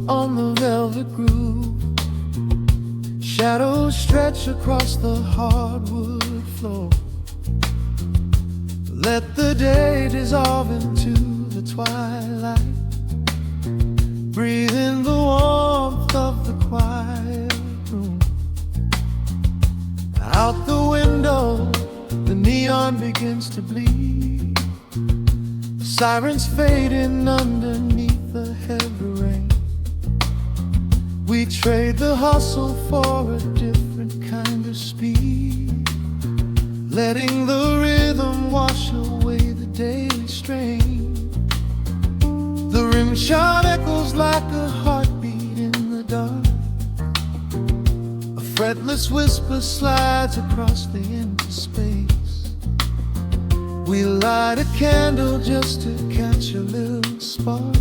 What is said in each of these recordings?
on the velvet groove. Shadows stretch across the hardwood floor. Let the day dissolve into the twilight. Breathe in the warmth of the quiet room. Out the window, the neon begins to bleed. The sirens fading underneath the heavy rain. We trade the hustle for a different kind of speed, letting the rhythm wash away the daily strain. The rim shot echoes like a heartbeat in the dark. A fretless whisper slides across the empty space. We light a candle just to catch a little spark,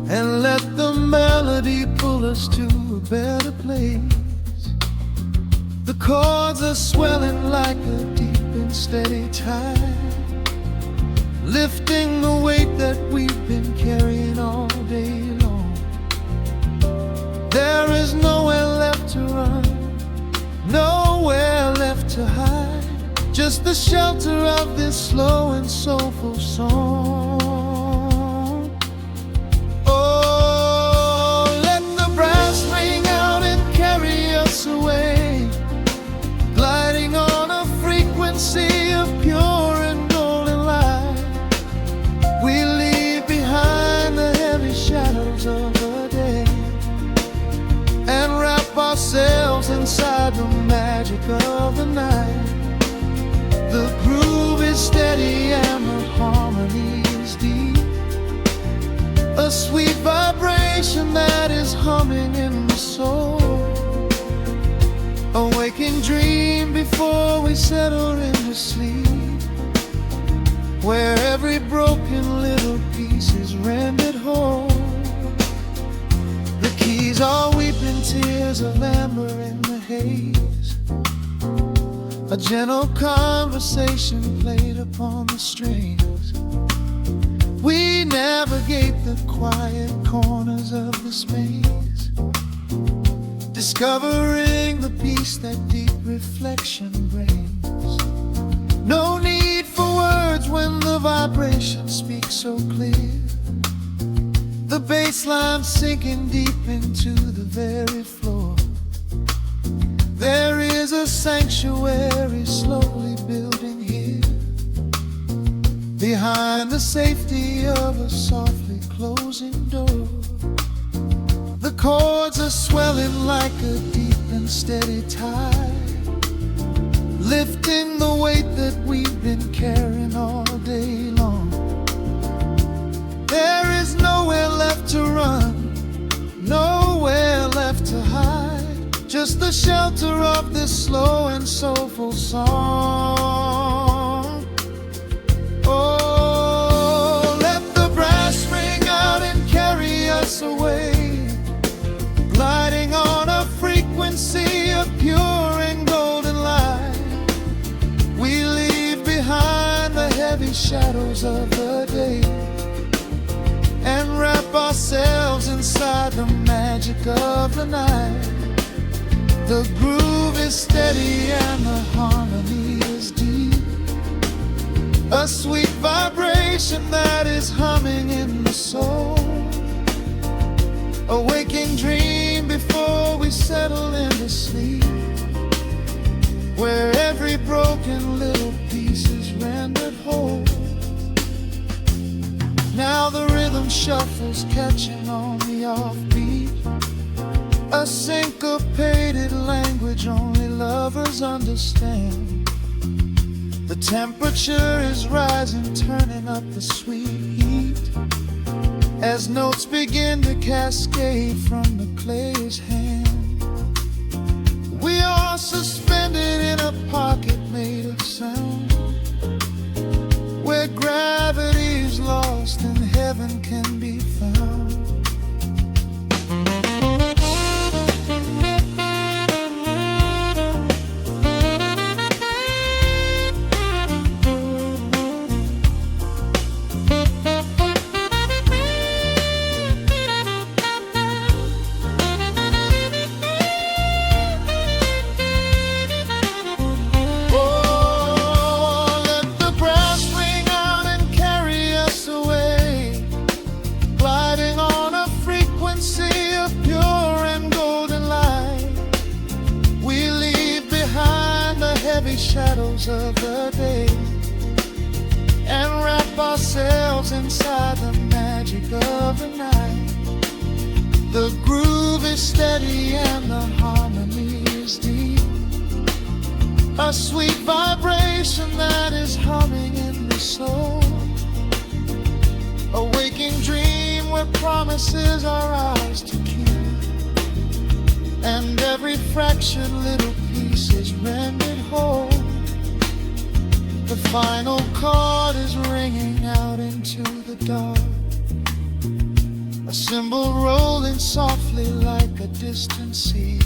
and let the melody pull us to a better place. The chords are swelling like a deep and steady tide, lifting the weight that we've been carrying all day long. There is nowhere left to run, nowhere left to hide, just the shelter of this slow and soulful song. Oh, let the brass ring out and carry us away, gliding on a frequency of pure and golden light. We leave behind the heavy shadows of the day and wrap ourselves inside the magic of the night. The groove is steady and the harmony is deep, a sweet vibration that is humming in the soul. A waking dream before we settle into sleep, where every broken little piece is rendered whole. The keys are weeping tears of amber in the haze, a gentle conversation played upon the strings. We navigate the quiet corners of the space, discovering the peace that deep reflection brings. No need for words when the vibration speaks so clear. The bass line sinking deep into the very floor. There is a sanctuary slowly building here, behind the safety of a softly closing door. The chords are swelling like a deep and steady tide, lifting the weight that we've been carrying all day long. There is nowhere left to run, nowhere left to hide, just the shelter of this slow and soulful song. Oh, let the brass ring out and carry us away, gliding on a frequency of pure and golden light. We leave behind the heavy shadows of the day and wrap ourselves inside the magic of the night. The groove is steady and the harmony is deep, a sweet vibration that is humming in the soul. A waking dream before we settle into sleep, where every broken little piece is rendered whole. Now the rhythm shuffles, catching on the offbeat, a syncopated language only lovers understand. The temperature is rising, turning up the sweet heat, as notes begin to cascade from the player's hand. We are suspended in a pocket made of sound, where gravity is lost and heaven can be found. gray shadows of the day and wrap ourselves inside the magic of the night. The groove is steady and the harmony is deep, a sweet vibration that is humming in the soul, a waking dream where promises are ours to keep, and every fractured little piece is rendered whole. The final chord is ringing out into the dark, a cymbal rolling softly like a distant sea.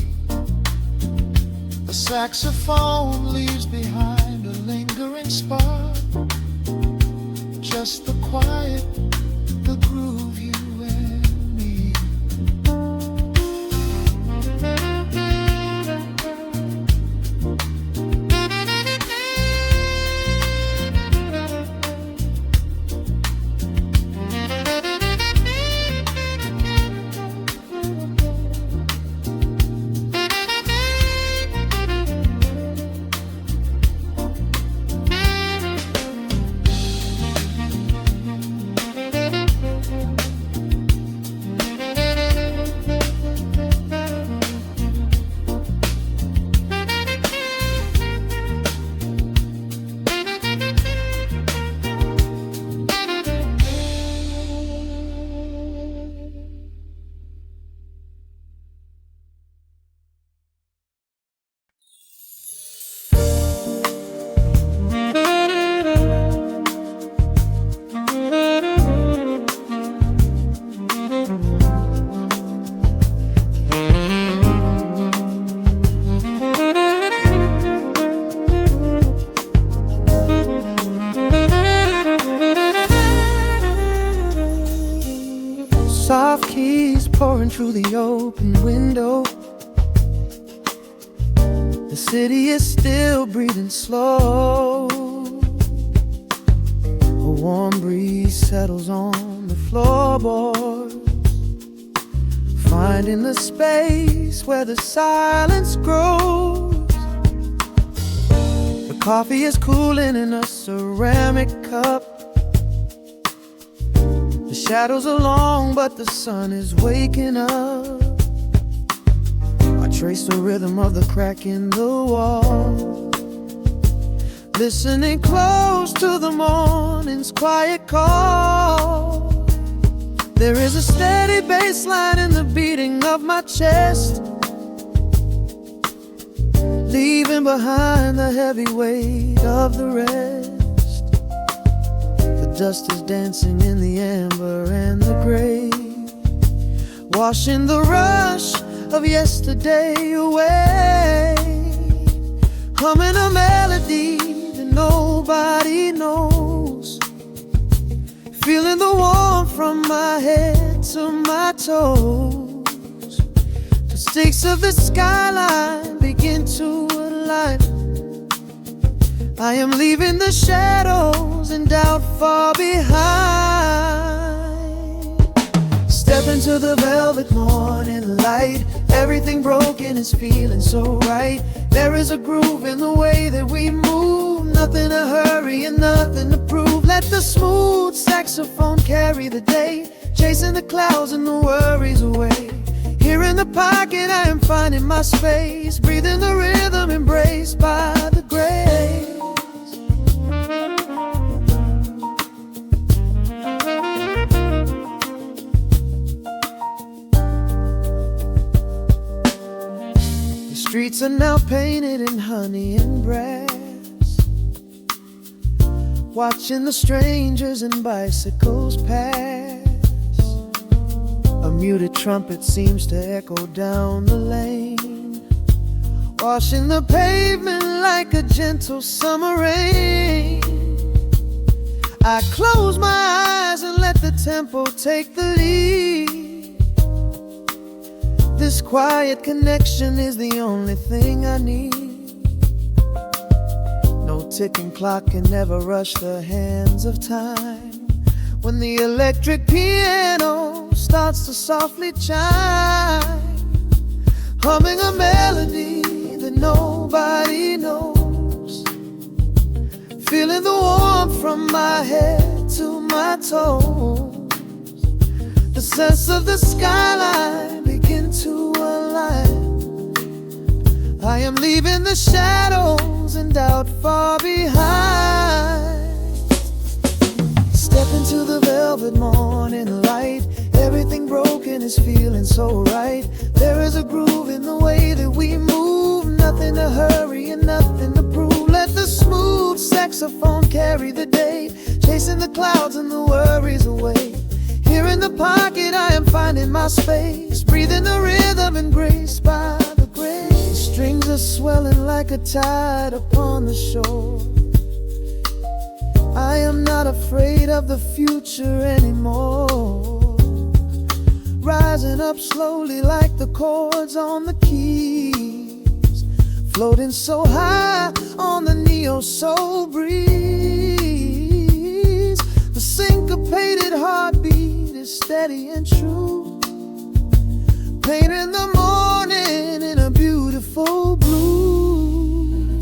The saxophone leaves behind a lingering spark, just the quiet, the groove, you and me. Soft keys pouring through the open window. The city is still breathing slow. A warm breeze settles on the floorboards, finding the space where the silence grows. The coffee is cooling in a ceramic cup. The shadows are long, but the sun is waking up. I trace the rhythm of the crack in the wall, listening close to the morning's quiet call. There is a steady bass line in the beating of my chest, leaving behind the heavy weight of the rest. Dust is dancing in the amber and the gray, washing the rush of yesterday away. Humming a melody that nobody knows, feeling the warmth from my head to my toes. The stakes of the skyline begin to align. I am leaving the shadows and doubt far behind. Step into the velvet morning light. Everything broken is feeling so right. There is a groove in the way that we move, nothing to hurry and nothing to prove. Let the smooth saxophone carry the day, chasing the clouds and the worries away. Here in the pocket I am finding my space, breathing the rhythm embraced by the grace. Streets are now painted in honey and brass, watching the strangers and bicycles pass. A muted trumpet seems to echo down the lane, washing the pavement like a gentle summer rain. I close my eyes and let the tempo take the lead. This quiet connection is the only thing I need. No ticking clock can never rush the hands of time. When the electric piano starts to softly chime, humming a melody that nobody knows, feeling the warmth from my head to my toes. The sense of the skyline begin to align. I am leaving the shadows and doubt far behind. Step into the velvet morning light. Everything broken is feeling so right. There is a groove in the way that we move. Nothing to hurry and nothing to prove. Let the smooth saxophone carry the day, chasing the clouds and the worries away. Here in the pocket I am finding my space, breathing the rhythm and grace by the grace. Strings are swelling like a tide upon the shore. I am not afraid of the future anymore. Rising up slowly like the chords on the keys, floating so high on the neo-soul breeze. The syncopated heartbeat is steady and true, painting the morning in a beautiful blue.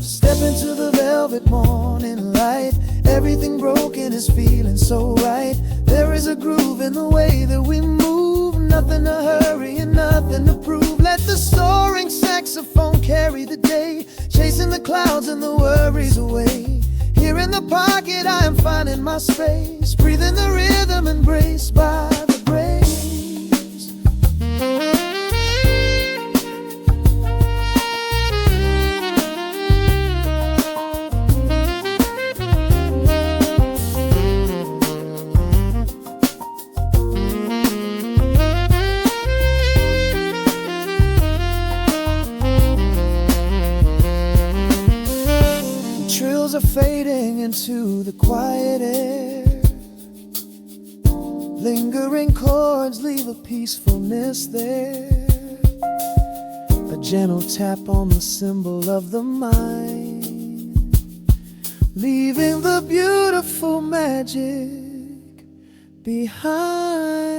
Step into the velvet morning light. Everything broken is feeling so right. There is a groove in the way that we move. Nothing to hurry and nothing to prove. Let the soaring saxophone carry the day, chasing the clouds and the worries away. Here in the pocket I am finding my space, breathing the rhythm embraced by the grace. Are fading into the quiet air. Lingering chords leave a peacefulness there. A gentle tap on the cymbal of the mind, leaving the beautiful magic behind.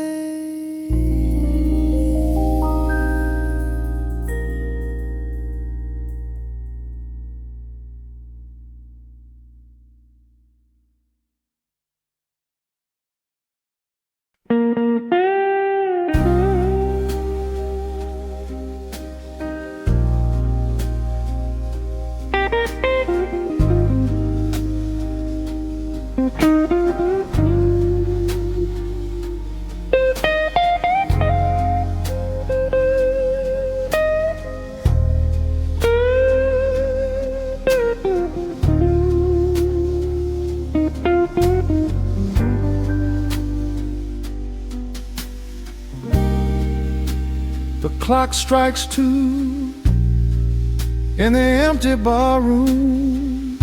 The clock strikes 2 in the empty bar room,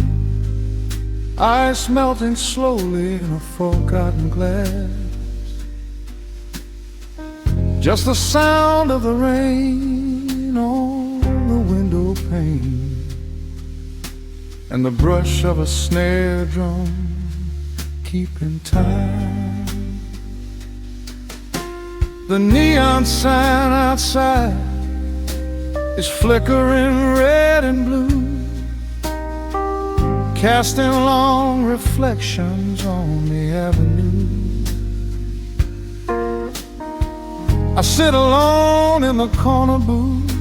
ice melting slowly in a forgotten glass. Just the sound of the rain on the window pane, and the brush of a snare drum keeping time. The neon sign outside is flickering red and blue, casting long reflections on the avenue. I sit alone in the corner booth,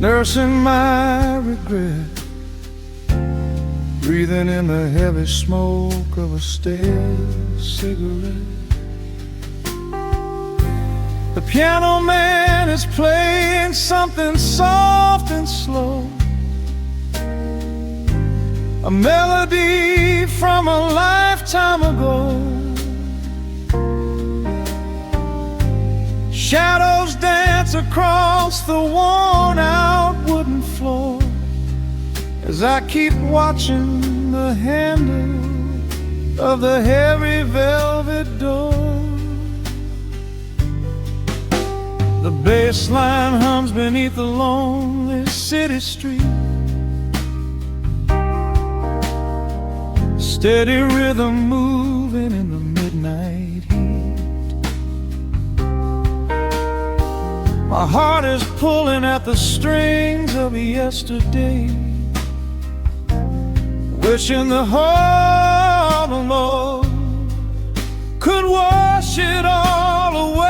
nursing my regret, breathing in the heavy smoke of a stale cigarette. The piano man is playing something soft and slow, a melody from a lifetime ago. Shadows dance across the worn-out wooden floor as I keep watching the handle of the heavy velvet door. The bass line hums beneath the lonely city street, steady rhythm moving in the midnight heat. My heart is pulling at the strings of yesterday, wishing the heart alone could wash it all away.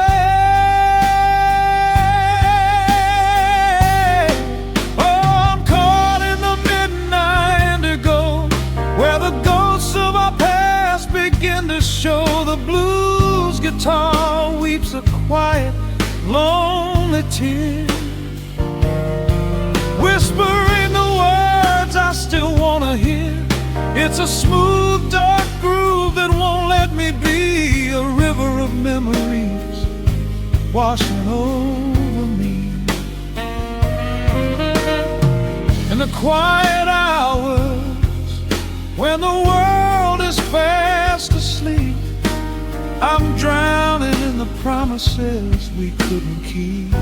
Oh, I'm caught in the midnight indigo, where the ghosts of our past begin to show. The blues guitar weeps a quiet, lonely tear, whispering the words I still wanna hear. It's a smooth, dark groove that won't let me be. A river of memories washing over me. In the quiet hours, when the world is fast asleep, I'm drowning in the promises we couldn't keep.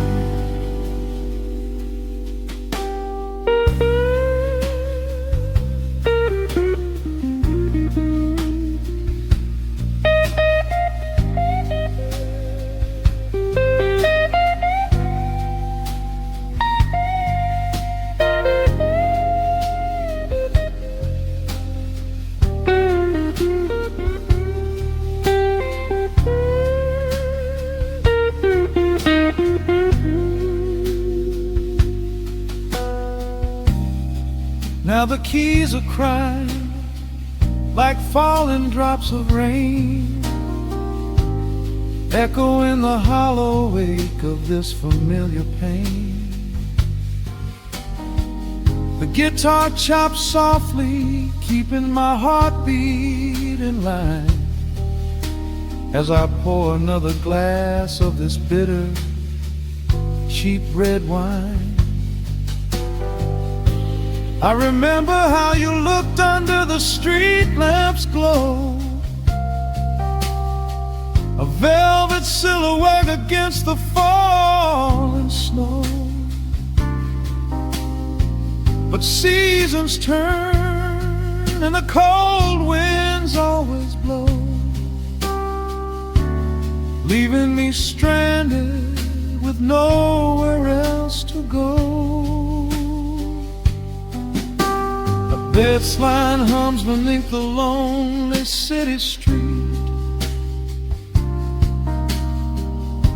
Now the keys are crying like falling drops of rain, echo in the hollow wake of this familiar pain. The guitar chops softly, keeping my heartbeat in line, as I pour another glass of this bitter, cheap red wine. I remember how you looked under the street lamp's glow, a velvet silhouette against the falling snow. But seasons turn and the cold winds always blow, leaving me stranded with nowhere else to go. This line hums beneath the lonely city street,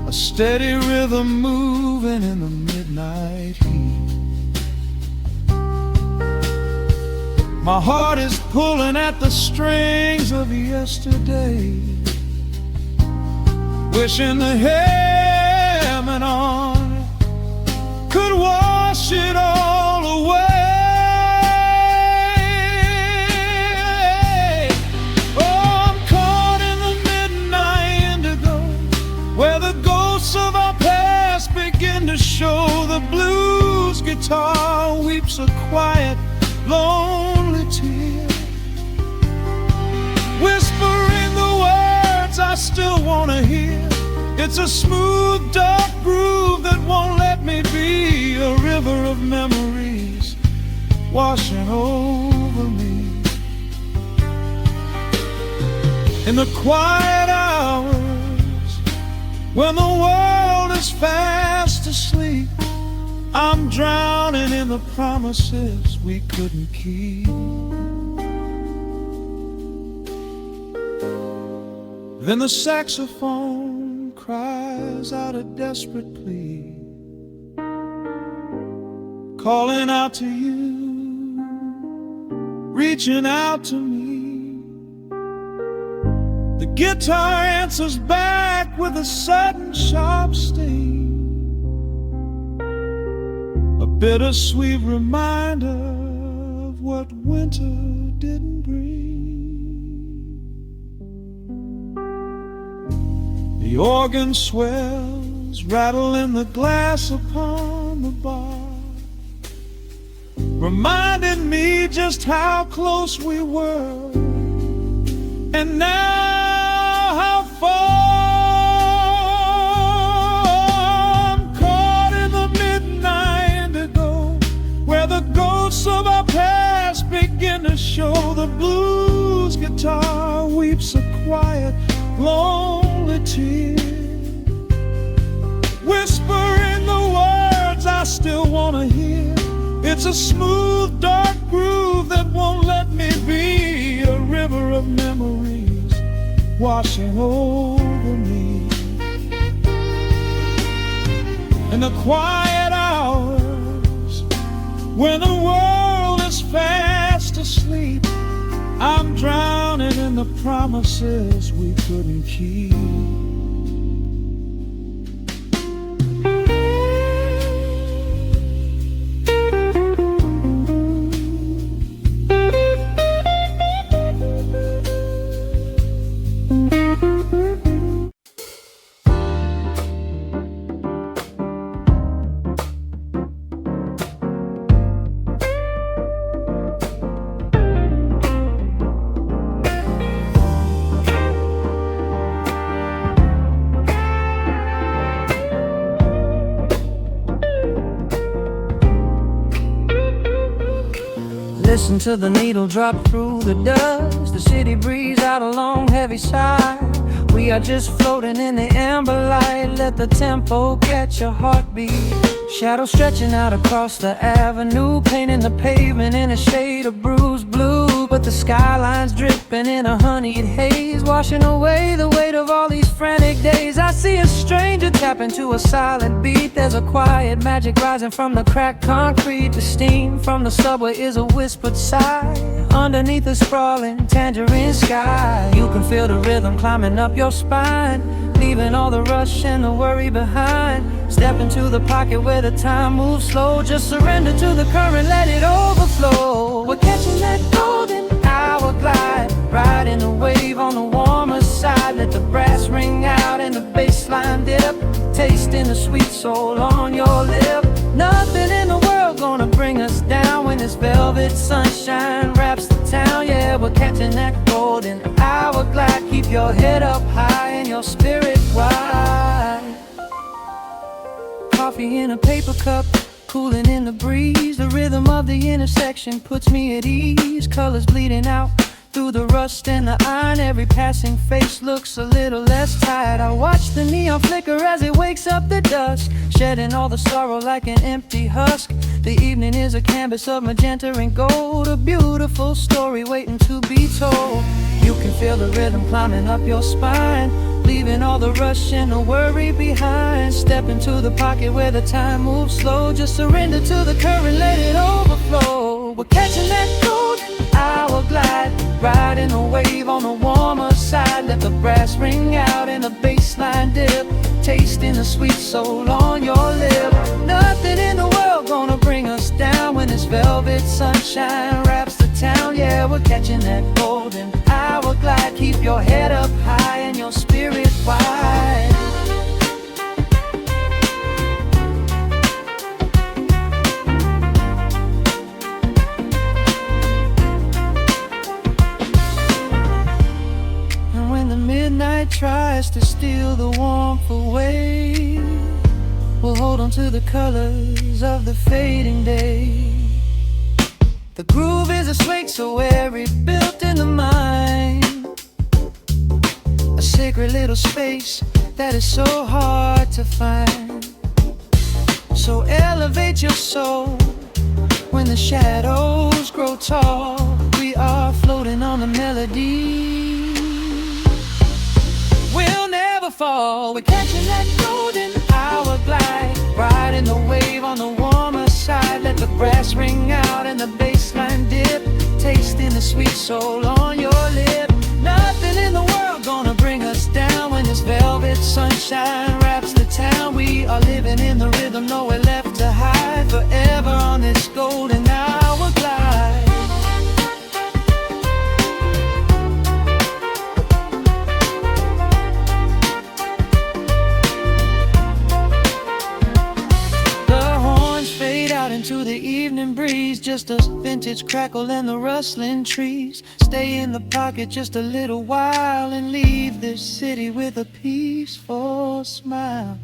a steady rhythm moving in the midnight heat. My heart is pulling at the strings of yesterday, wishing the hem on it could wash it all away. Of our past begin to show. The blues guitar weeps a quiet, lonely tear, whispering the words I still want to hear. It's a smooth, dark groove that won't let me be. A river of memories washing over me. In the quiet hours, when the world is fast asleep, I'm drowning in the promises we couldn't keep. Then the saxophone cries out a desperate plea, calling out to you, reaching out to me. The guitar answers back with a sudden sharp sting, a bittersweet reminder of what winter didn't bring. The organ swells, rattling the glass upon the bar, reminding me just how close we were, and now how far. I'm caught in the midnight indigo, where the ghosts of our past begin to show. The blues guitar weeps a quiet, lonely tear, whispering the words I still want to hear. It's a smooth, dark groove that won't let me be. river of memories washing over me. In the quiet hours when the world is fast asleep, I'm drowning in the promises we couldn't keep. Listen to the needle drop through the dust. The city breathes out a long heavy sigh. We are just floating in the amber light. Let the tempo catch your heartbeat. Shadows stretching out across the avenue, painting the pavement in a shade of bruised blue. But the skyline's dripping in a honeyed haze, washing away the weight of all these frantic days. I see a stranger tap into a silent beat. There's a quiet magic rising from the cracked concrete. The steam from the subway is a whispered sigh underneath the sprawling tangerine sky. You can feel the rhythm climbing up your spine, leaving all the rush and the worry behind. Step into the pocket where the time moves slow. Just surrender to the current, let it overflow. We're catching that golden hour glide, riding a wave on the warmer side. Let the brass ring out and the bass line dip, tasting the sweet soul on your lip. Nothing in the world gonna bring us down when this velvet sunshine wraps the town. Yeah, we're catching that golden hour glide. Keep your head up high and your spirit wide. Coffee in a paper cup, cooling in the breeze. The rhythm of the intersection puts me at ease. Colors bleeding out through the rust and the iron. Every passing face looks a little less tired. I watch the neon flicker as it wakes up the dusk, shedding all the sorrow like an empty husk. The evening is a canvas of magenta and gold, a beautiful story waiting to be told. You can feel the rhythm climbing up your spine, leaving all the rush and the worry behind. Step into the pocket where the time moves slow. Just surrender to the current, let it overflow. We're catching that golden hour glide, riding a wave on the warmer side. Let the brass ring out and the bass line dip, tasting the sweet soul on your lip. Nothing in the world gonna bring us down when this velvet sunshine wraps the town. Yeah, we're catching that golden hour glide. Keep your head up high and your spirit wide. And when the midnight tries to steal the warmth away, we'll hold on to the colors of the fading day. The groove is a swing so airy, built in the mind, a sacred little space that is so hard to find. So elevate your soul when the shadows grow tall. We are floating on the melody, we'll never fall. We're catching that golden hour glide, riding the wave on the warmer side. Let the brass ring out and the bass line dip, tasting the sweet soul on your lip. Nothing in the world gonna bring us down when this velvet sunshine wraps the town. We are living in the rhythm, nowhere left to hide, forever on this golden hour glide. Into the evening breeze, just a vintage crackle and the rustling trees. Stay in the pocket just a little while and leave this city with a peaceful smile.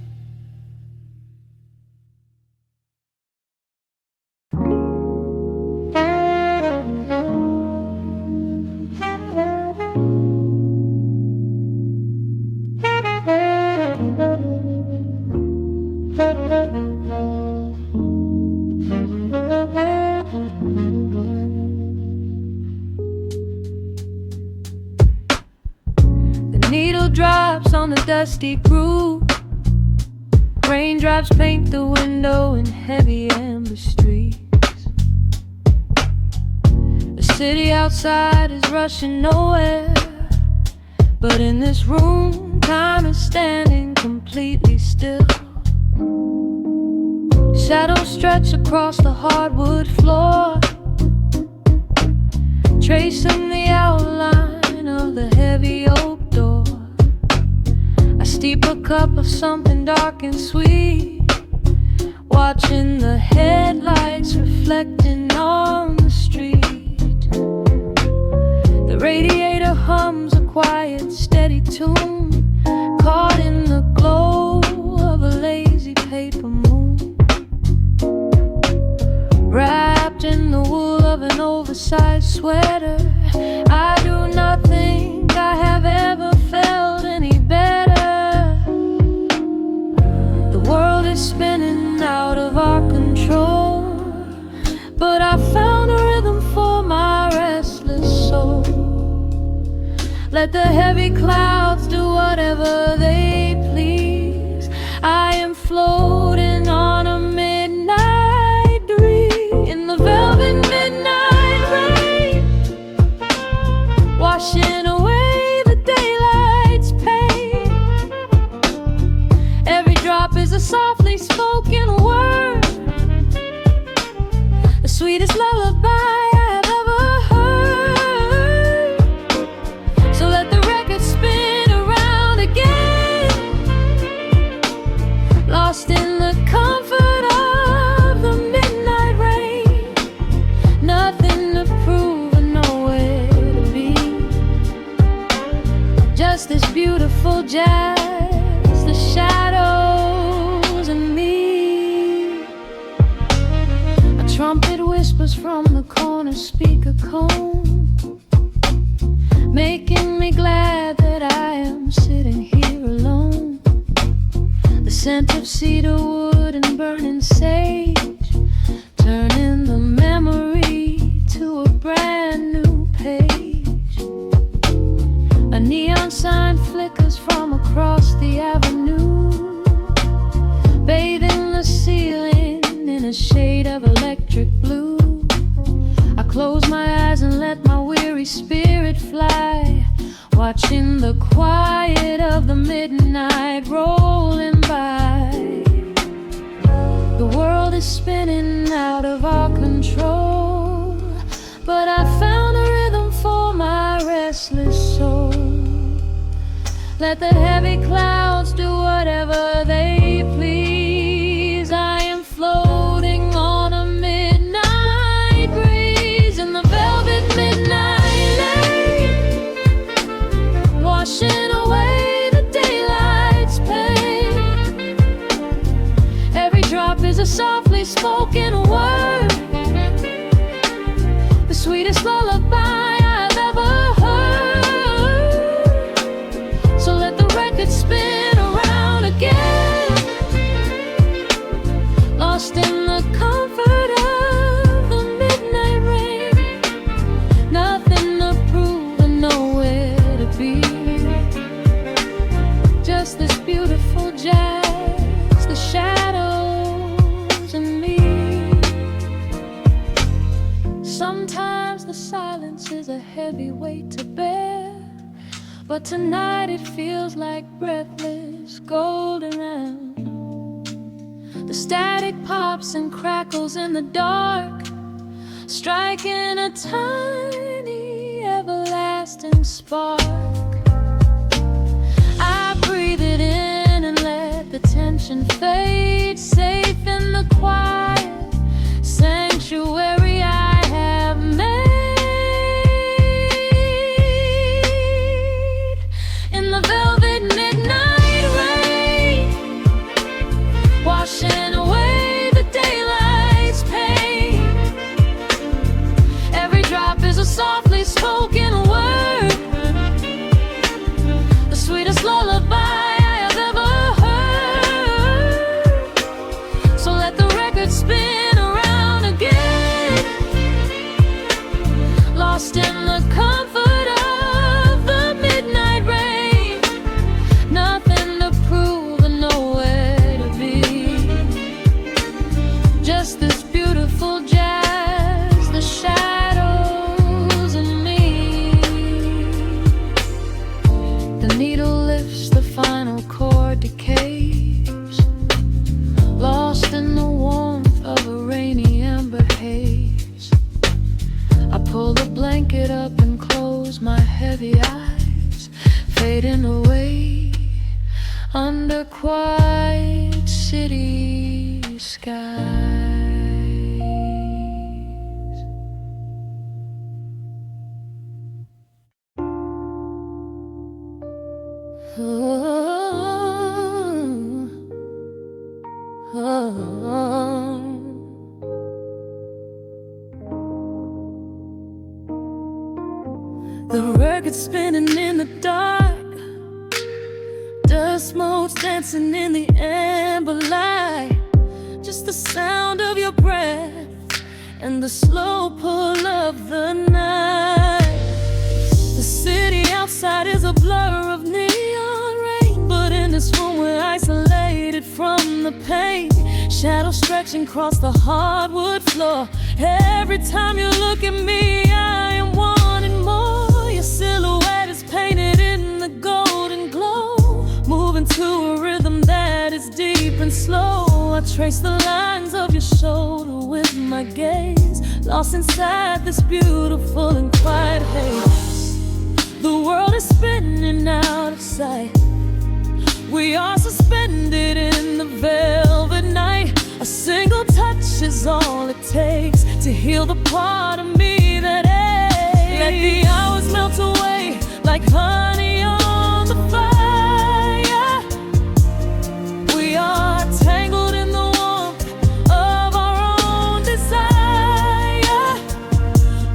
dusty groove. Raindrops paint the window in heavy amber streaks. The city outside is rushing nowhere, but in this room, time is standing completely still. Shadows stretch across the hardwood floor, tracing the outline of the heavy oak door. I steep a cup of something dark and sweet, watching the headlights reflecting on the street. The radiator hums a quiet, steady tune, caught in the glow of a lazy paper moon. Wrapped in the wool of an oversized sweater, I do not think I have ever felt any better. The world is spinning out of our control, but I found a rhythm for my restless soul. Let the heavy clouds do whatever they please. I am floating on a midnight breeze in the velvet midnight rain, washing away the daylight's pain. Every drop is a softly spoken word, the sweetest lullaby I have ever heard. So let the record spin around again, lost in the comfort of the midnight rain. Nothing to prove and nowhere to be, just this beautiful jazz, the shadows and me. A trumpet whispers from the corner speaker cone, making me glad that I am sitting here alone. The scent of cedar wood and burning sage, turning the memory to a brand new page. A neon sign flickers from across the avenue, bathing the ceiling in a shade of electric blue. I close my eyes and let my weary spirit fly, watching the quiet of the midnight rolling by. The world is spinning out of our control, but I found a rhythm for my restless soul. Let the heavy clouds do whatever they please. I am floating on a midnight breeze in the velvet midnight lane, washing away the daylight's pain. Every drop is a softly spoken word, the sweetest lullaby I've ever heard. So let the record spin around again, lost in the comfort of the midnight rain. Nothing to prove and nowhere to be, just this beautiful jazz, the shadows and me. Sometimes the silence is a heavy weight to bear, but tonight it feels like breathless golden round. The static pops and crackles in the dark, striking a tiny everlasting spark. I breathe it in and let the tension fade, safe in the quiet sanctuary I have made. In the velvet midnight rain, washing away the daylight's pain. Every drop is a softly spoken word, the sweetest lullaby I have ever heard. So let the record spin heavy eyes fading away under quiet city skies. The record spinning in the dark, dust motes dancing in the amber light. Just the sound of your breath and the slow pull of the night. The city outside is a blur of neon rain, but in this room we're isolated from the pain. Shadows stretching across the hardwood floor. Every time you look at me, I am wanting more. Your silhouette is painted in the golden glow, moving to a rhythm that is deep and slow. I trace the lines of your shoulder with my gaze, lost inside this beautiful and quiet haze. The world is spinning out of sight. We are suspended in the velvet night. A single touch is all it takes to heal the part of me that aches. Let the hours melt away like honey on the fire. We are tangled in the warmth of our own desire.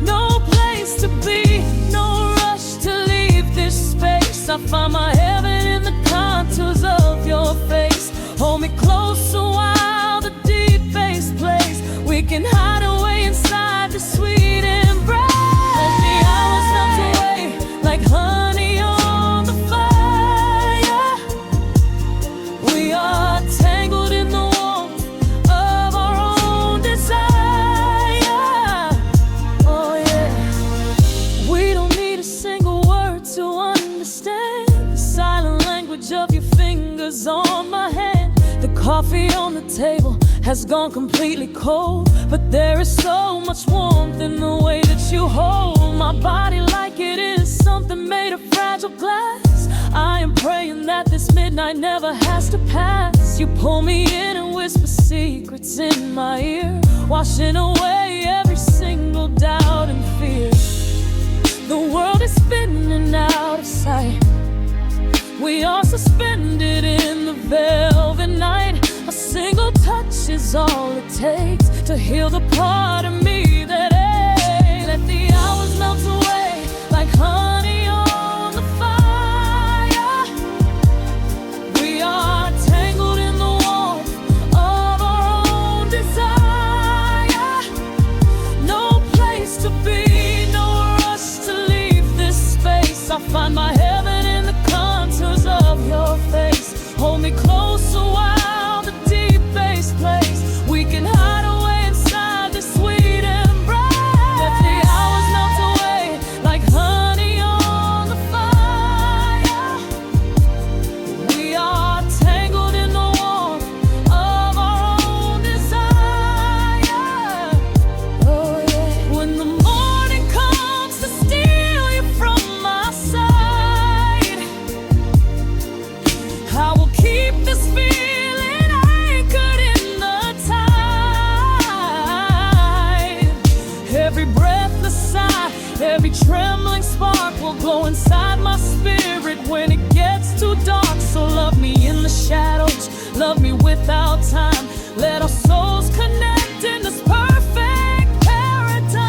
No place to be, no rush to leave this space. I find my heaven in the contours of your face. Hold me close a while the deep bass plays. We can hide away inside the sweet embrace. Let the hours melt away like honey on the fire. We are tangled in the warmth of our own desire. Oh yeah. We don't need a single word to understand the silent language of your fingers on my hand. The coffee on the table has gone completely cold, but there is so much warmth in the way that you hold my body like it is something made of fragile glass. I am praying that this midnight never has to pass. You pull me in and whisper secrets in my ear, washing away every single doubt and fear. The world is spinning out of sight. We are suspended in the velvet night. A single touch is all it takes to heal the part of me that aches. Let the hours melt away like honey on the fire. We are tangled in the warmth of our own desire. No place to be, no rush to leave this space. I find my heaven in the contours of your face. Hold me close a while the deep bass plays. We can hide away inside this sweet embrace. Let the hours melt away like honey on the fire. We are tangled in the warmth of our own desire. Oh yeah. When the morning comes to steal you from my side, I will keep this feeling anchored in the tide. Every breathless sigh, every trembling spark will glow inside my spirit when it gets too dark. So love me in the shadows, love me without time. Let our souls connect in this perfect paradise.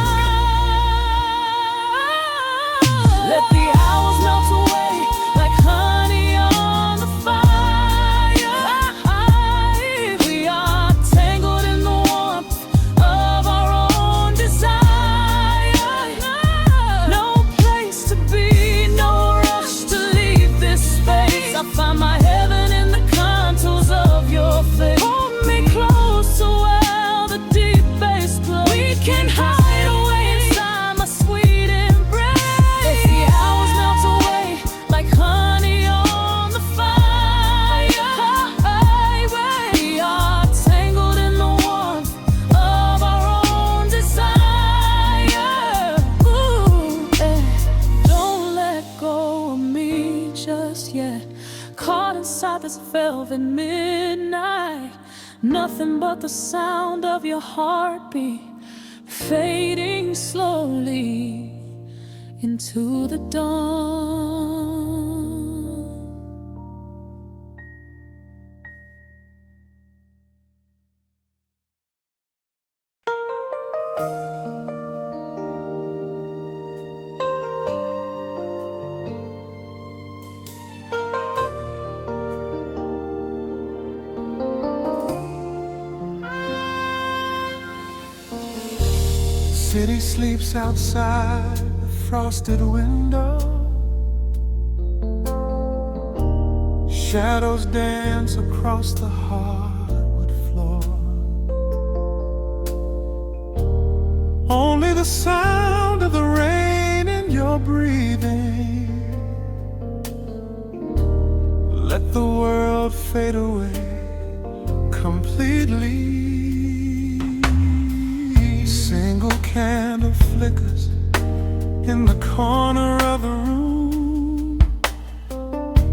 Let the hours melt away like honey on the fire. We are tangled in the warmth of our own desire. No place to be, no rush to leave this space. I find my heaven in the contours of your face. Hold me close so well the deep bass plays. We can hide away inside my sweet embrace. Let the hours melt away like honey on the fire. We are tangled in the warmth of our own desire. Ooh, don't let at midnight. Nothing but the sound of your heartbeat fading slowly into the dawn. City sleeps outside the frosted window. Shadows dance across the hardwood floor. Only the sound of the rain in your breathing. Let the world fade away completely. Single candle flickers in the corner of the room,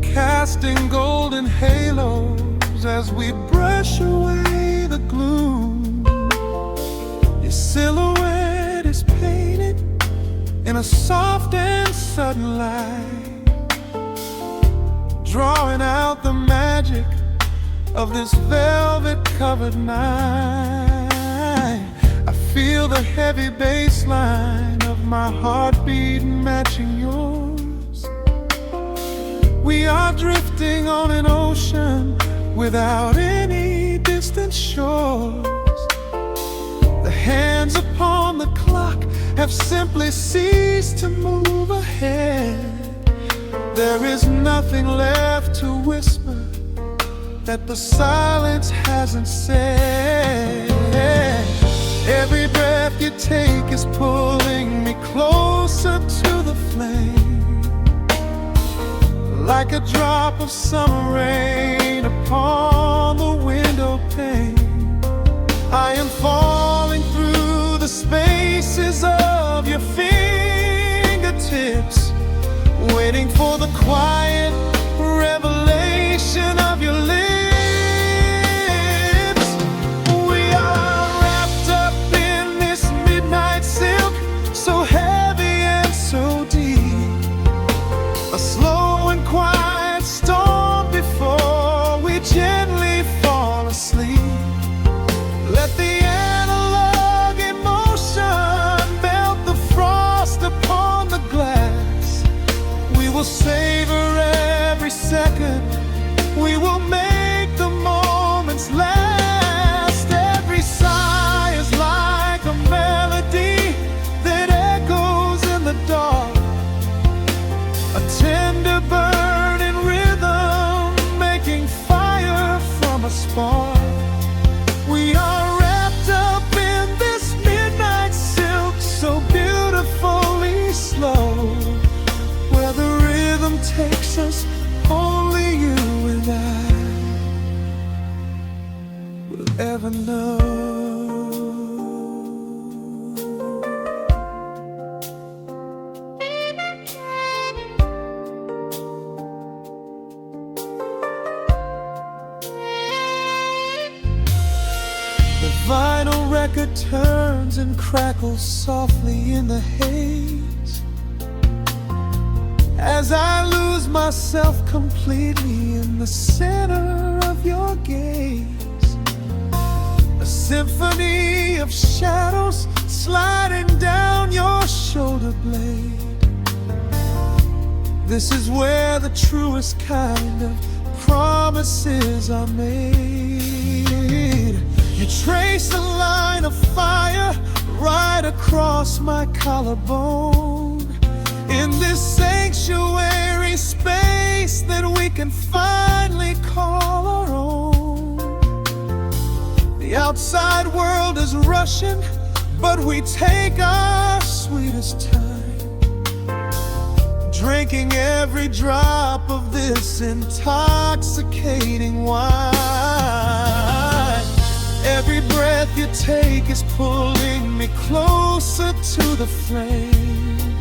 casting golden halos as we brush away the gloom. Your silhouette is painted in a soft and sudden light, drawing out the magic of this velvet-covered night. Feel the heavy bass line of my heartbeat matching yours. We are drifting on an ocean without any distant shores. The hands upon the clock have simply ceased to move ahead. There is nothing left to whisper that the silence hasn't said. Every breath you take is pulling me closer to the flame, like a drop of summer rain upon the window pane. I am falling through the spaces of your fingertips, waiting for the quiet revelation of your lips. So heavy and so deep, a slow and quiet storm before we gently fall asleep. Let the analog emotion melt the frost upon the glass. We will savor every second, we will make the moments last. Every sigh is like a melody that echoes in the dark, a tender burning rhythm making fire from a spark. We are wrapped up in this midnight silk, so beautifully slow, where the rhythm takes us, only you and I will ever know. Vinyl record turns and crackles softly in the haze as I lose myself completely in the center of your gaze. A symphony of shadows sliding down your shoulder blade. This is where the truest kind of promises are made. You trace a line of fire right across my collarbone, in this sanctuary space that we can finally call our own. The outside world is rushing, but we take our sweetest time, drinking every drop of this intoxicating wine. Every breath you take is pulling me closer to the flame,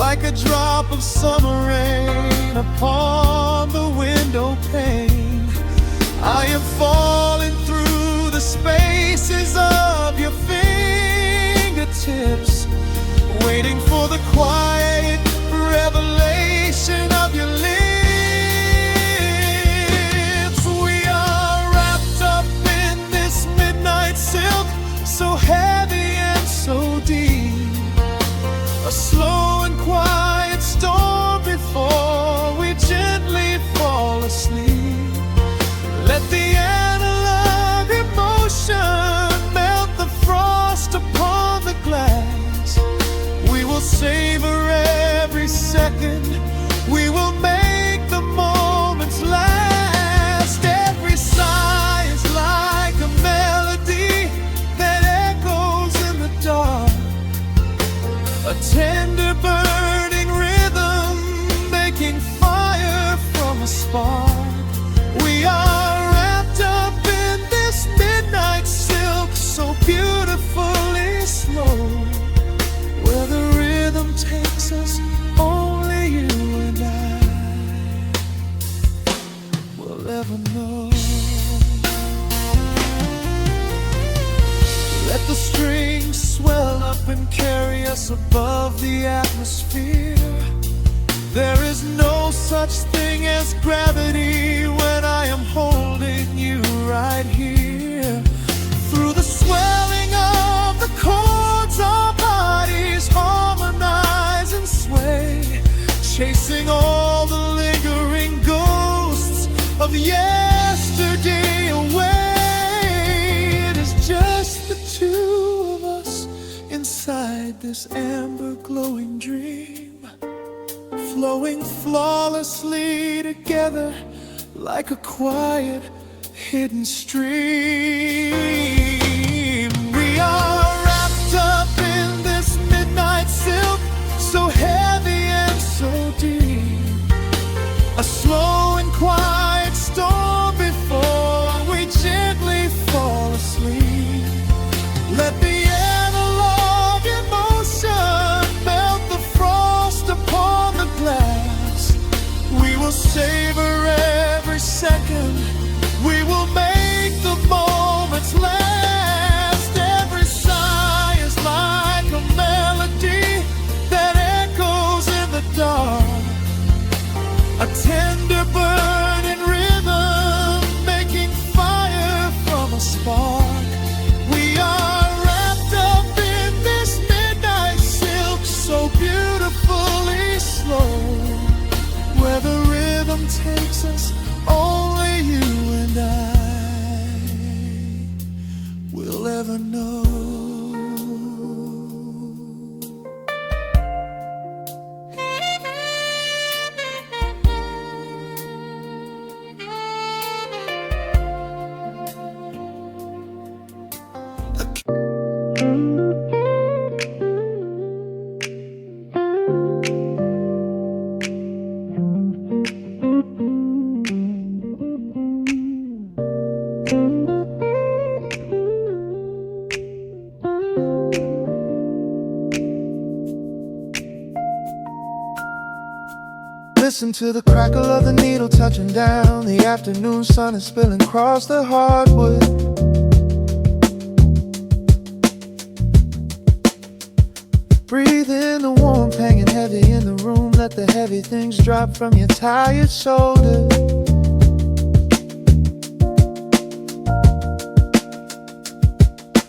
like a drop of summer rain upon the window pane. I am falling through the spaces of your fingertips, waiting for the quiet revelation of your lips. We are wrapped up in this midnight silk, so heavy and so deep, a slow and quiet storm before we gently fall asleep. Let the analog emotion melt the frost upon the glass. We will savor every second, we will make the moments last. Every sigh is like a melody that echoes in the dark, a tender burning rhythm making fire from a spark. We are wrapped up in this midnight silk, so beautifully slow, where the rhythm takes us, only you and I will ever know. Let the strings swell up and carry us above the atmosphere. There is no such thing as gravity when I am holding you right here. Through the swelling of the chords, our bodies harmonize and sway, chasing all the lingering ghosts of yesterday away. It is just the two of us inside this amber glowing dream, flowing flawlessly together like a quiet hidden stream. We are wrapped up in this midnight silk, so heavy and so deep, a slow and quiet storm before we gently fall asleep. Let the analog emotion melt the frost upon the glass. We will savor every second, we will make the moments last. Every sigh is like a melody that echoes in the dark, a tender burning rhythm making fire from a spark. We are wrapped up in this midnight silk, so beautifully slow, where the rhythm takes us, only you and I will ever know. Listen to the crackle of the needle touching down. The afternoon sun is spilling across the hardwood. Breathe in the warmth hanging heavy in the room. Let the heavy things drop from your tired shoulders.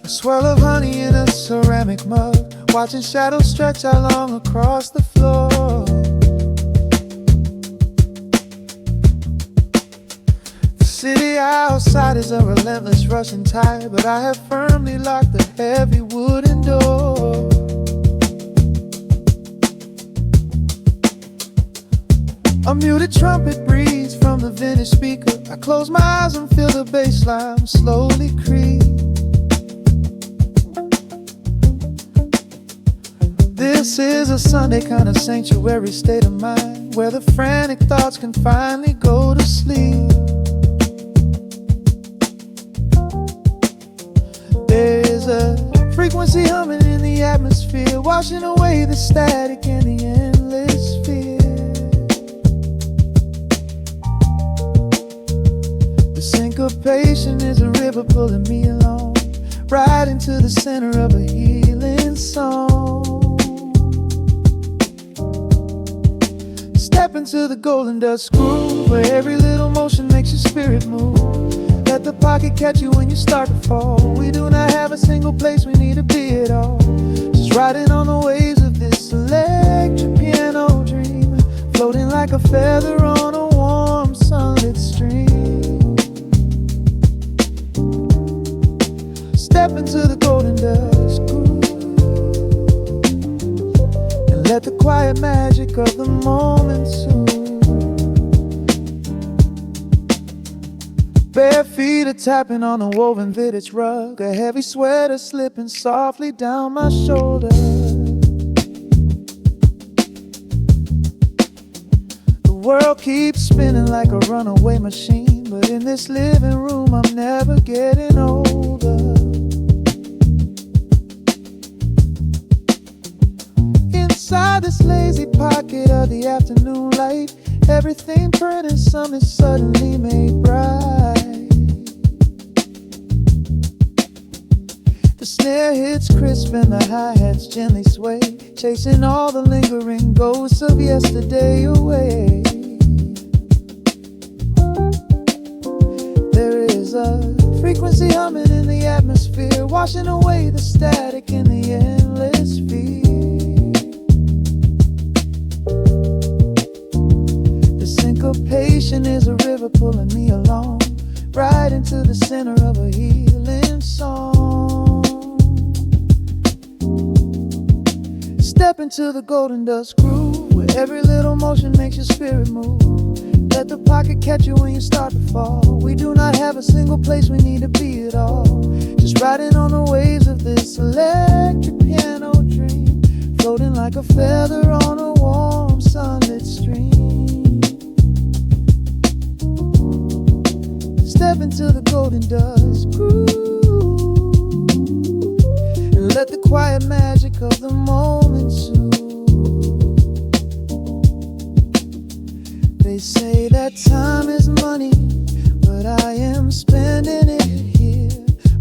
A swirl of honey in a ceramic mug, watching shadows stretch out long across the floor. The city outside is a relentless rushing tide, but I have firmly locked the heavy wooden door. A muted trumpet breathes from the vintage speaker. I close my eyes and feel the bass line slowly creep. This is a Sunday kind of sanctuary state of mind, where the frantic thoughts can finally go to sleep. There's a frequency humming in the atmosphere, washing away the static and the endless Anticipation is a river pulling me along, right into the center of a healing song. Step into the golden dust groove, where every little motion makes your spirit move. Let the pocket catch you when you start to fall. We do not have a single place we need to be at all. Just riding on the waves of this electric piano dream, floating like a feather on a warm sunlit stream. Step into the golden dust groove and let the quiet magic of the moment soothe. Bare feet are tapping on a woven vintage rug, a heavy sweater slipping softly down my shoulder. The world keeps spinning like a runaway machine, but in this living room I'm never getting older. Inside this lazy pocket of the afternoon light, everything burned and something suddenly made bright. The snare hits crisp and the hi-hats gently sway, chasing all the lingering ghosts of yesterday away. There is a frequency humming in the atmosphere, washing away the static in the endless fear. Syncopation is a river pulling me along, right into the center of a healing song. Step into the golden dust groove, where every little motion makes your spirit move. Let the pocket catch you when you start to fall. We do not have a single place we need to be at all. Just riding on the waves of this electric piano dream, floating like a feather on a warm sunlit stream. Step into the golden dust groove and let the quiet magic of the moment soothe. They say that time is money, but I am spending it here,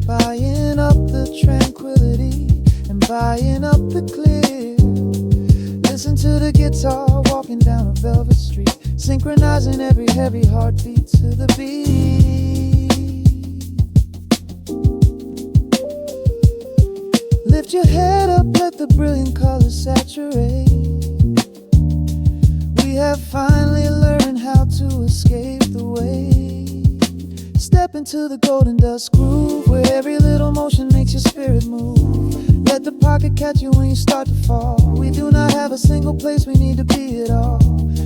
buying up the tranquility and buying up the clear. Listen to the guitar walking down a velvet street, synchronizing every heavy heartbeat to the beat. Lift your head up, let the brilliant colors saturate. We have finally learned how to escape the weight. Step into the golden dust groove, where every little motion makes your spirit move. Let the pocket catch you when you start to fall. We do not have a single place we need to be at all.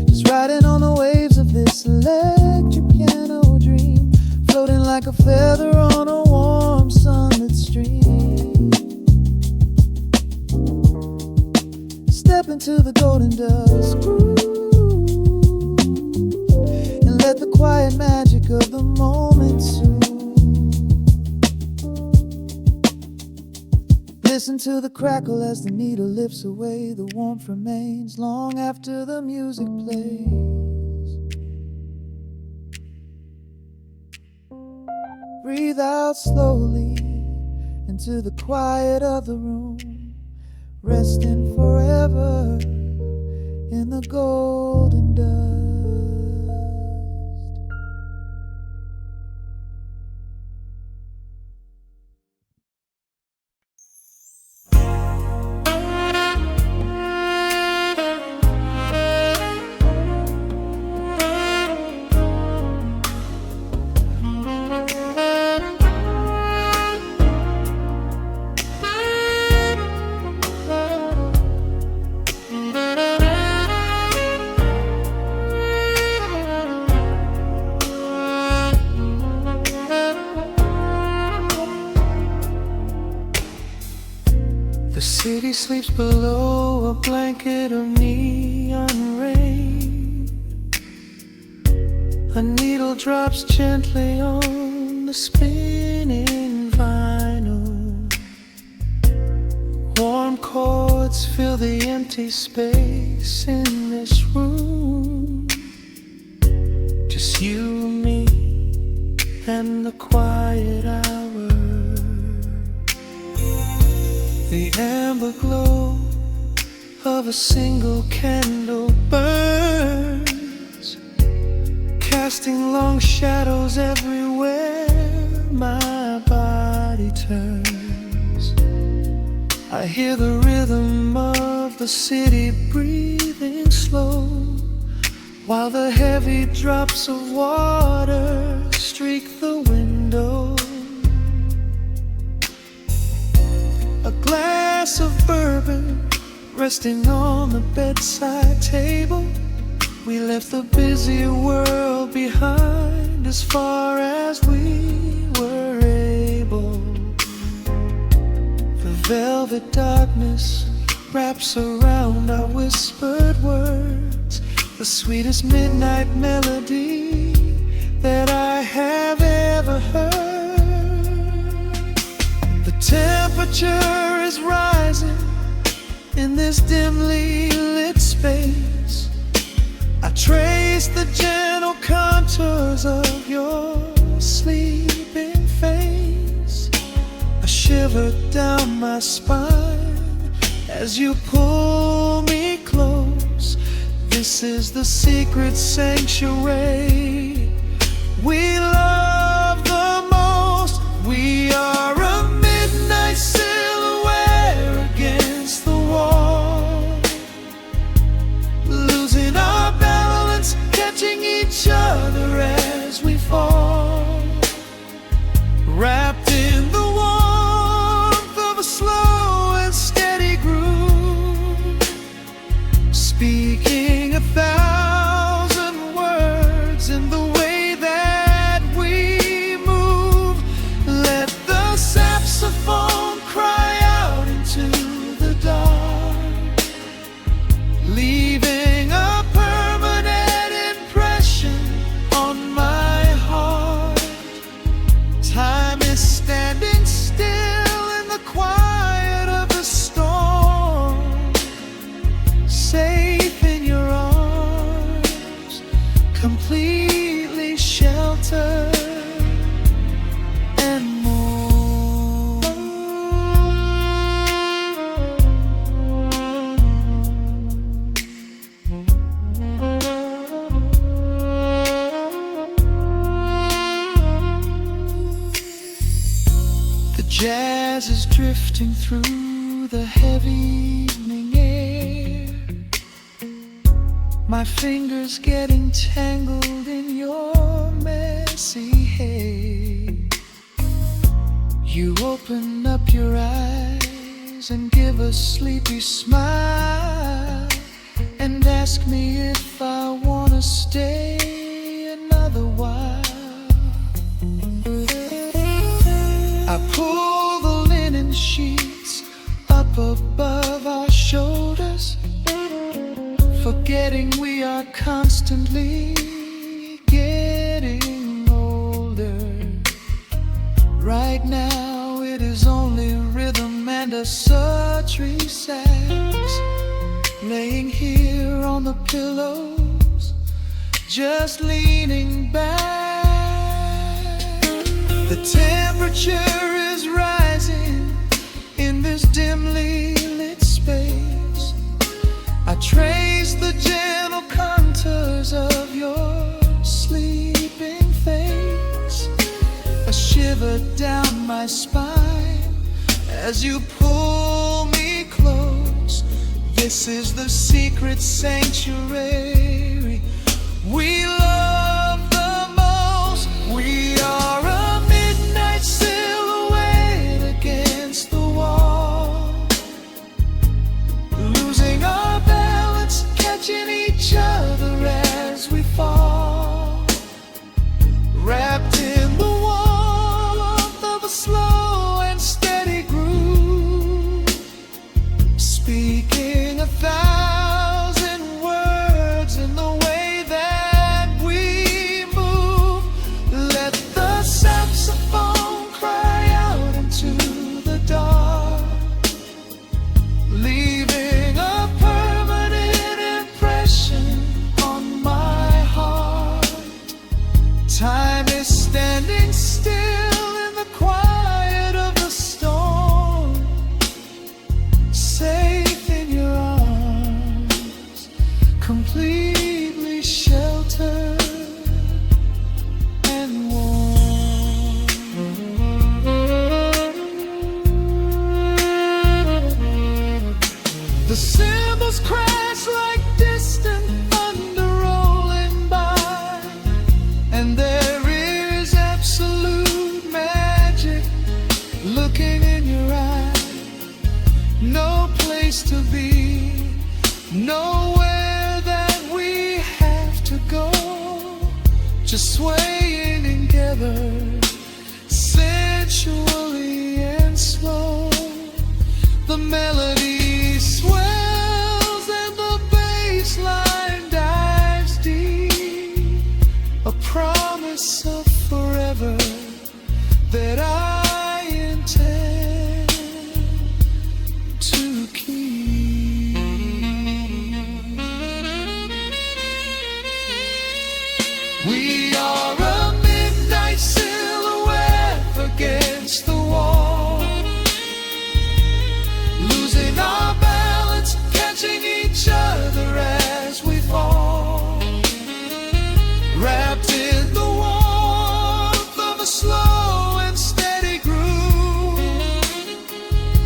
Just riding on the waves of this electric piano dream, floating like a feather on a warm sunlit stream. Step into the golden dust groove and let the quiet magic of the moment soothe. Listen to the crackle as the needle lifts away. The warmth remains long after the music plays. Breathe out slowly into the quiet of the room, resting forever in the golden dust. The city sleeps below a blanket of neon rain. A needle drops gently on the spinning vinyl. Warm chords fill the empty space in this room. Just you, me, and the The amber glow of a single candle burns, casting long shadows everywhere my body turns. I hear the rhythm of the city breathing slow, while the heavy drops of water streak the window. A glass of bourbon resting on the bedside table. We left the busy world behind as far as we were able. The velvet darkness wraps around our whispered words, the sweetest midnight melody that I have ever heard. The temperature is rising in this dimly lit space. I trace the gentle contours of your sleeping face. A shiver down my spine as you pull me close. This is the secret sanctuary we love the most. We are a midnight silhouette against the wall, losing our balance, catching each other as we fall, wrapped in the warmth of a slow and steady groove, speaking 1,000 words in the way that we move. Let the saxophone cry out into the dark, leaving a permanent impression on my heart. Time is standing still in the quiet of the storm, safe in your arms, completely sheltered and more. The jazz is drifting through the heavy evening air, my fingers getting tangled in your messy hair. You open up your eyes and give a sleepy smile, and ask me if I wanna stay another while. I pull the linen sheets up above our shoulders, forgetting we are constantly getting older. Right now it is only rhythm and a sultry sax, laying here on the pillows, just leaning back. The temperature is rising in this dimly lit space. I trace the gentle contours of your sleeping face. A shiver down my spine as you pull me close. This is the secret sanctuary we love the most. We are a midnight silhouette against the wall, losing our balance, catching each other as we fall, wrapped in the warmth of a slow and steady groove, speaking 1,000 words in the way that we move. Let the saxophone cry out into the dark, leaving a permanent impression on my heart. Time is standing still in the quiet of the storm, completely sheltered and warm. The cymbals crash like distant thunder rolling by, and there is absolute magic looking in your eyes. No place to be, nowhere that we have to go, just swaying together, sensually and slow. The melody swells and the bass line dives deep, a promise of forever that I intend to keep. We are a midnight silhouette against the wall, losing our balance, catching each other as we fall, wrapped in the warmth of a slow and steady groove,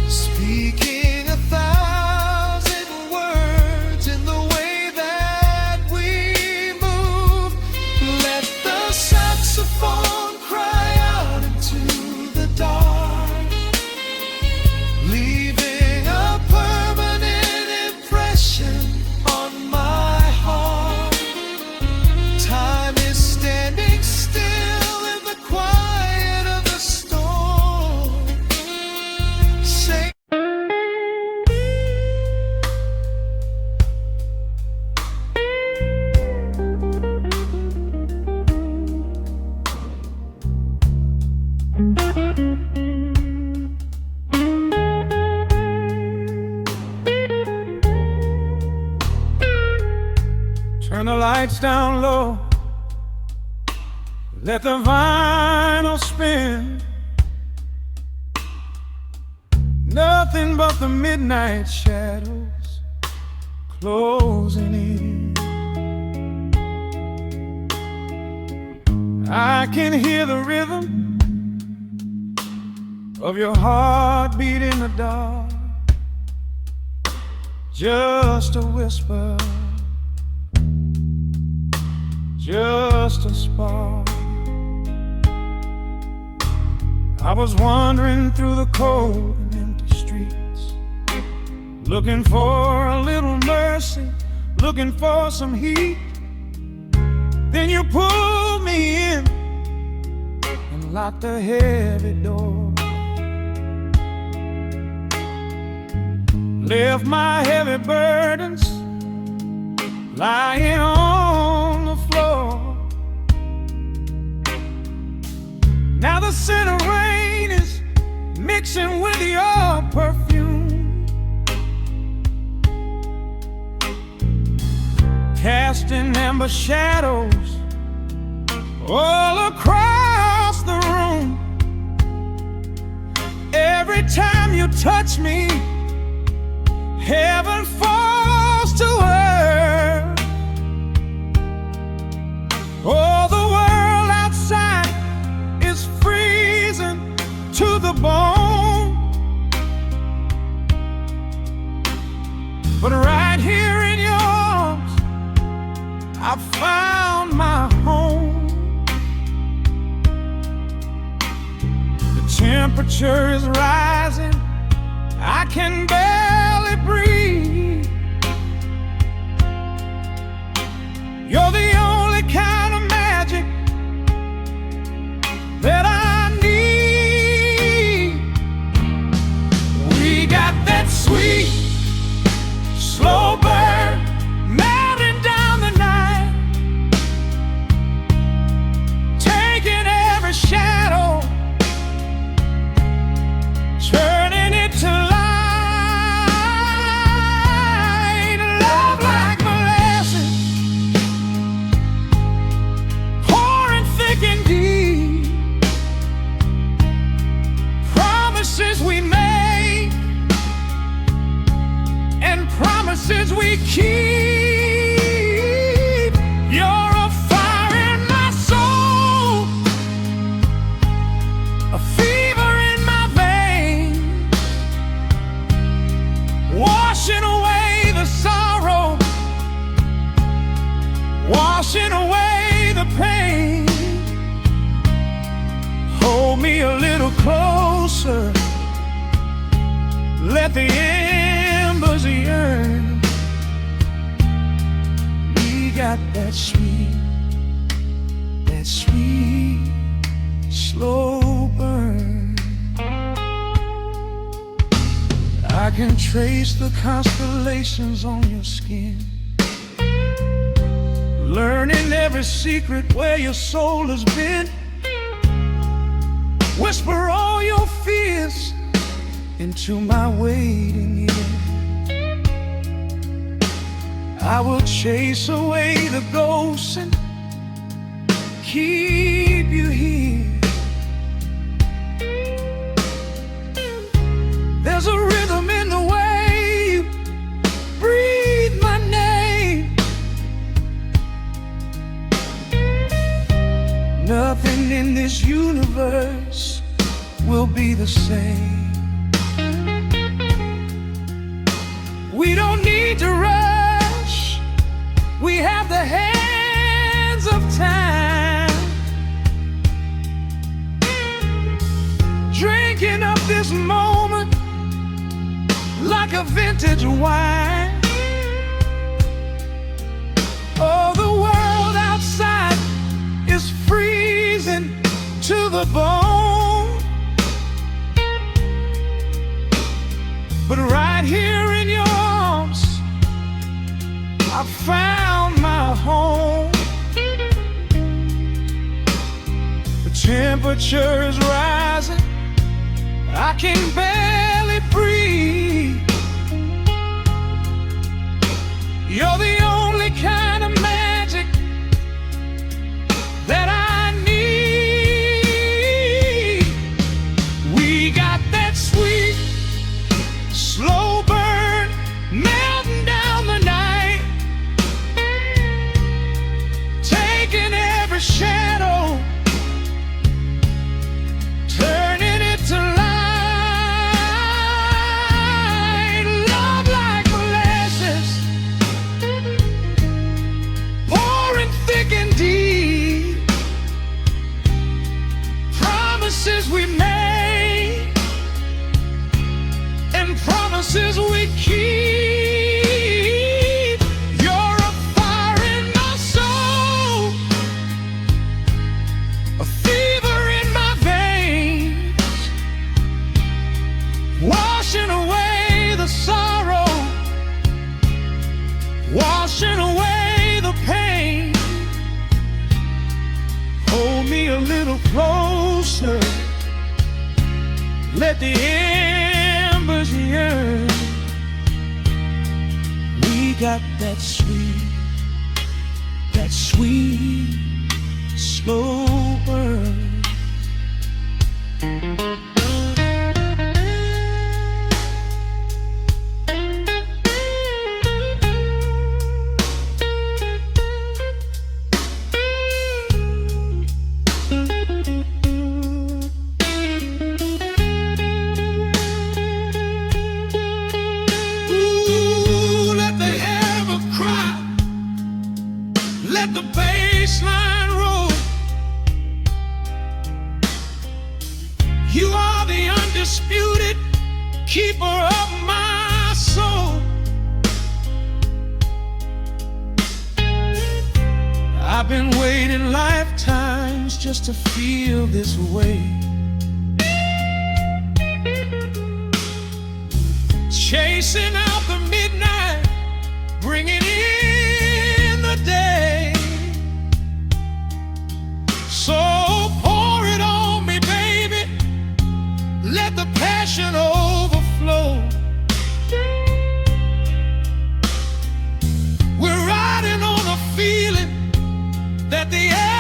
speaking 1,000 words in the way that we move. Let the saxophone cry out into the dark, leaving a permanent impression on my heart. Time is standing still in the quiet of the storm. Say Turn the lights down low, let the vinyl spin. Nothing but the midnight shadows closing in. I can hear the rhythm of your heartbeat in the dark, just a whisper, just a spark. I was wandering through the cold and empty streets, looking for a little mercy, looking for some heat. Then you pulled me in and locked the heavy door, left my heavy burdens lying on the floor. Now the scent of rain is mixing with your perfume, casting amber shadows all across the room. Every time you touch me, heaven falls to earth. Oh, the world outside is freezing to the bone, but right here in your arms I found my home. The temperature is rising, I can barely breathe. You're the only kind of magic that I need. We got that sweet, slow burn melting down the night, taking every shadow, turning it to light. Love like molasses, pouring thick and deep. Promises we make and promises we keep. washing away the sorrow, washing away the pain. Hold me a little closer, let the embers yearn. We got that sweet slow burn. I can trace the constellations on your skin, learning every secret where your soul has been. Whisper all your fears into my waiting ear. I will chase away the ghosts and keep you here. There's a rhythm in the way you breathe my name. Nothing in this universe will be the same. We don't need to rush, we have the hands of time, drinking up this moment like a vintage wine. Oh, the world outside is freezing to the bone, but right here in your arms I found my home. The temperature is rising, I can barely breathe. You're the only kind of magic that I need. We got that sweet, slow burn melting down the night, taking every shadow, turning it to light. Love like molasses, pouring thick and deep. Promises we made and promises we keep. You're a fire in my soul, a fever in my veins, washing away the sorrow, washing away the pain. Hold me a little closer, let the embers yearn. We got that sweet, slow burn. Ooh, let the ever cry, let the bass line roll. You are the undisputed keeper of my soul. I've been waiting lifetimes just to feel this way, chasing out the midnight, bringing in the day. So pour it on me, baby, let the passion overflow. We're riding on a feeling that the air